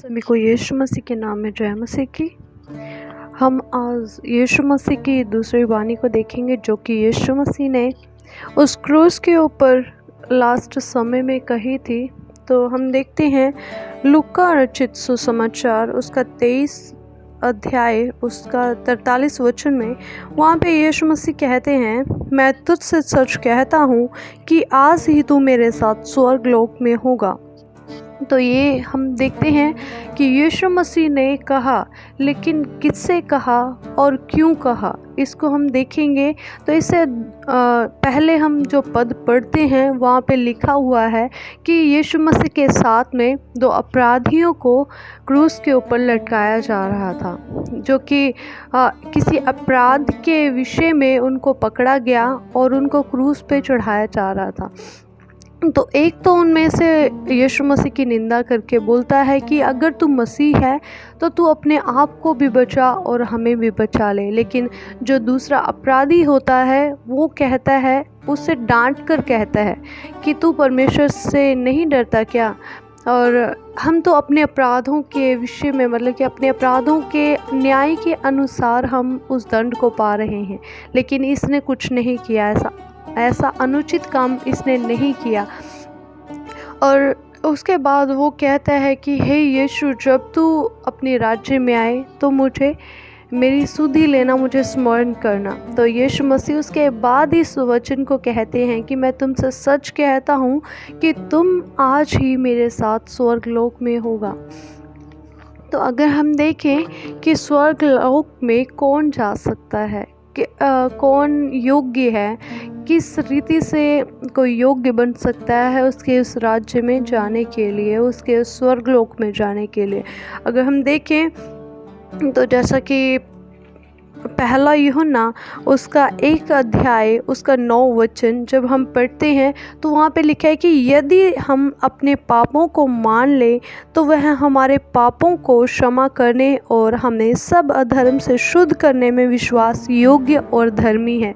सभी को यीशु मसीह के नाम में जय मसीह की। हम आज यीशु मसीह की दूसरी वाणी को देखेंगे जो कि यीशु मसीह ने उस क्रूस के ऊपर लास्ट समय में कही थी। तो हम देखते हैं लूका रचित सुसमाचार उसका 23 अध्याय उसका 43 वचन में। वहाँ पे यीशु मसीह कहते हैं, मैं तुझसे सच कहता हूँ कि आज ही तू मेरे साथ स्वर्गलोक में होगा। तो ये हम देखते हैं कि यीशु मसीह ने कहा, लेकिन किससे कहा और क्यों कहा इसको हम देखेंगे। तो इससे पहले हम जो पद पढ़ते हैं वहाँ पे लिखा हुआ है कि यीशु मसीह के साथ में दो अपराधियों को क्रूस के ऊपर लटकाया जा रहा था, जो कि किसी अपराध के विषय में उनको पकड़ा गया और उनको क्रूस पे चढ़ाया जा रहा था। तो एक तो उनमें से यीशु मसीह की निंदा करके बोलता है कि अगर तू मसीह है तो तू अपने आप को भी बचा और हमें भी बचा ले। लेकिन जो दूसरा अपराधी होता है वो कहता है, उससे डांट कर कहता है कि तू परमेश्वर से नहीं डरता क्या? और हम तो अपने अपराधों के विषय में, मतलब कि अपने अपराधों के न्याय के अनुसार हम उस दंड को पा रहे हैं, लेकिन इसने कुछ नहीं किया, ऐसा अनुचित काम इसने नहीं किया। और उसके बाद वो कहता है कि हे यीशु, जब तू अपने राज्य में आए तो मुझे मेरी सुधि लेना, मुझे स्मरण करना। तो यीशु मसीह उसके बाद इस वचन को कहते हैं कि मैं तुमसे सच कहता हूँ कि तुम आज ही मेरे साथ स्वर्गलोक में होगा। तो अगर हम देखें कि स्वर्गलोक में कौन जा सकता है, कि कौन योग्य है, किस रीति से कोई योग्य बन सकता है उसके उस राज्य में जाने के लिए, उसके उस स्वर्गलोक में जाने के लिए। अगर हम देखें तो जैसा कि पहला यूहन्ना उसका 1 अध्याय उसका 9 वचन जब हम पढ़ते हैं तो वहाँ पे लिखा है कि यदि हम अपने पापों को मान लें तो वह हमारे पापों को क्षमा करने और हमें सब अधर्म से शुद्ध करने में विश्वास योग्य और धर्मी है।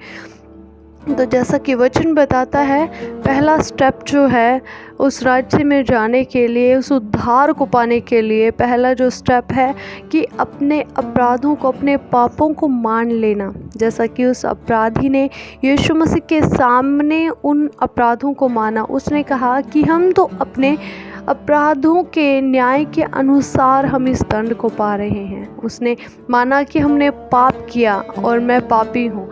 तो जैसा कि वचन बताता है, पहला स्टेप जो है उस राज्य में जाने के लिए, उस उद्धार को पाने के लिए, पहला जो स्टेप है कि अपने अपराधों को, अपने पापों को मान लेना। जैसा कि उस अपराधी ने यीशु मसीह के सामने उन अपराधों को माना। उसने कहा कि हम तो अपने अपराधों के न्याय के अनुसार हम इस दंड को पा रहे हैं। उसने माना कि हमने पाप किया और मैं पापी हूँ।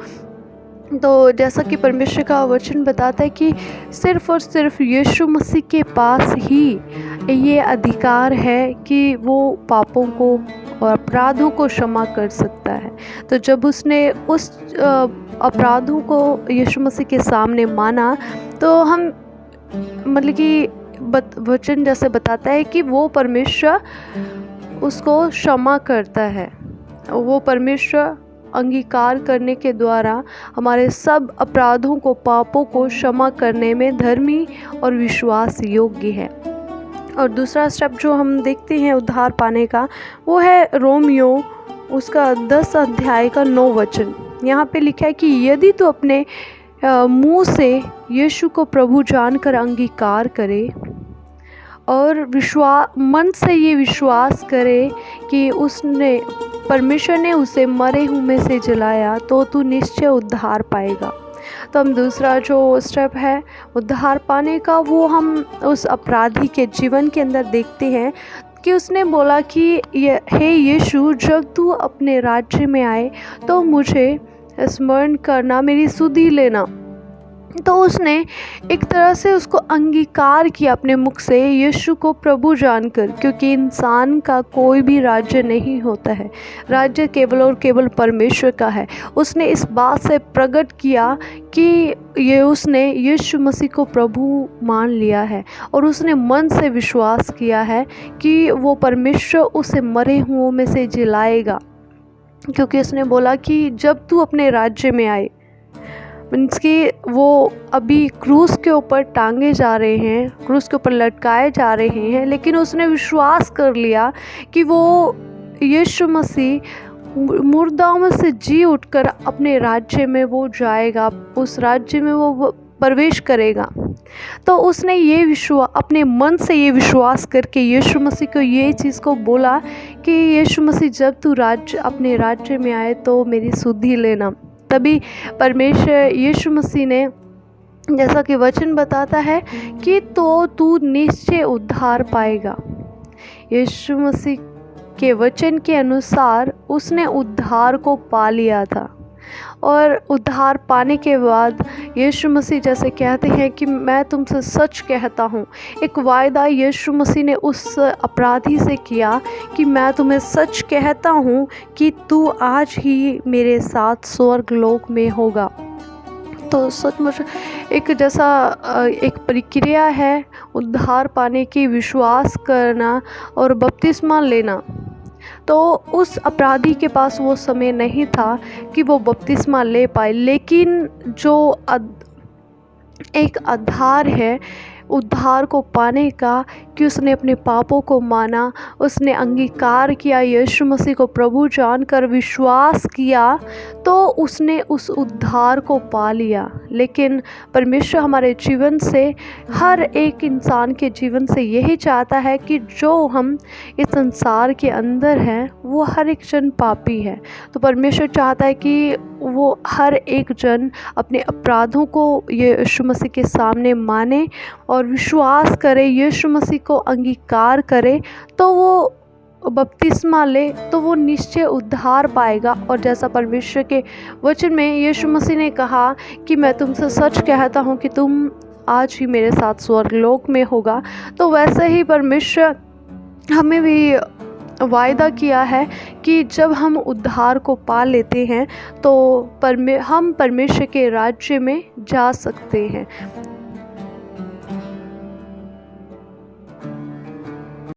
तो जैसा कि परमेश्वर का वचन बताता है कि सिर्फ़ और सिर्फ यीशु मसीह के पास ही ये अधिकार है कि वो पापों को और अपराधों को क्षमा कर सकता है। तो जब उसने उस अपराधों को यीशु मसीह के सामने माना तो हम, मतलब कि वचन जैसे बताता है कि वो परमेश्वर उसको क्षमा करता है। वो परमेश्वर अंगीकार करने के द्वारा हमारे सब अपराधों को, पापों को क्षमा करने में धर्मी और विश्वास योग्य है। और दूसरा स्टेप जो हम देखते हैं उद्धार पाने का, वो है रोमियो उसका 10 अध्याय का 9 वचन। यहाँ पे लिखा है कि यदि तो अपने मुंह से यीशु को प्रभु जानकर अंगीकार करे और मन से ये विश्वास करे कि उसने, परमेश्वर ने उसे मरे हुए में से जलाया, तो तू निश्चय उद्धार पाएगा। तो हम दूसरा जो स्टेप है उद्धार पाने का, वो हम उस अपराधी के जीवन के अंदर देखते हैं कि उसने बोला कि हे यीशु, जब तू अपने राज्य में आए तो मुझे स्मरण करना, मेरी सुधि लेना। तो उसने एक तरह से उसको अंगीकार किया अपने मुख से यीशु को प्रभु जानकर, क्योंकि इंसान का कोई भी राज्य नहीं होता है, राज्य केवल और केवल परमेश्वर का है। उसने इस बात से प्रकट किया कि उसने यीशु मसीह को प्रभु मान लिया है और उसने मन से विश्वास किया है कि वो परमेश्वर उसे मरे हुओं में से जिलाएगा, क्योंकि उसने बोला कि जब तू अपने राज्य में आए, मीन्स कि वो अभी क्रूस के ऊपर टांगे जा रहे हैं, क्रूस के ऊपर लटकाए जा रहे हैं, लेकिन उसने विश्वास कर लिया कि वो यीशु मसीह मुर्दाओं में से जी उठकर अपने राज्य में वो जाएगा, उस राज्य में वो प्रवेश करेगा। तो उसने अपने मन से ये विश्वास करके यीशु मसीह को ये चीज़ को बोला कि यीशु मसीह जब तू अपने राज्य में आए तो मेरी सुधि लेना। तभी परमेश्वर यीशु मसीह ने, जैसा कि वचन बताता है कि तो तू निश्चय उद्धार पाएगा। यीशु मसीह के वचन के अनुसार उसने उद्धार को पा लिया था। और उद्धार पाने के बाद यीशु मसीह जैसे कहते हैं कि मैं तुमसे सच कहता हूँ, एक वायदा यीशु मसीह ने उस अपराधी से किया कि मैं तुम्हें सच कहता हूँ कि तू आज ही मेरे साथ स्वर्ग लोक में होगा। तो सचमुच एक एक प्रक्रिया है उद्धार पाने की, विश्वास करना और बपतिस्मा लेना। तो उस अपराधी के पास वो समय नहीं था कि वो बपतिस्मा ले पाए, लेकिन जो एक आधार है उद्धार को पाने का कि उसने अपने पापों को माना, उसने अंगीकार किया, यीशु मसीह को प्रभु जानकर विश्वास किया, तो उसने उस उद्धार को पा लिया। लेकिन परमेश्वर हमारे जीवन से, हर एक इंसान के जीवन से यही चाहता है कि जो हम इस संसार के अंदर हैं वो हर एक जन पापी है। तो परमेश्वर चाहता है कि वो हर एक जन अपने अपराधों को यीशु मसीह के सामने माने और विश्वास करे, यीशु मसीह को अंगीकार करे, तो वो बपतिस्मा ले तो वो निश्चय उद्धार पाएगा। और जैसा परमेश्वर के वचन में यीशु मसीह ने कहा कि मैं तुमसे सच कहता हूँ कि तुम आज ही मेरे साथ स्वर्गलोक में होगा, तो वैसे ही परमेश्वर हमें भी वायदा किया है कि जब हम उद्धार को पा लेते हैं तो हम परमेश्वर के राज्य में जा सकते हैं।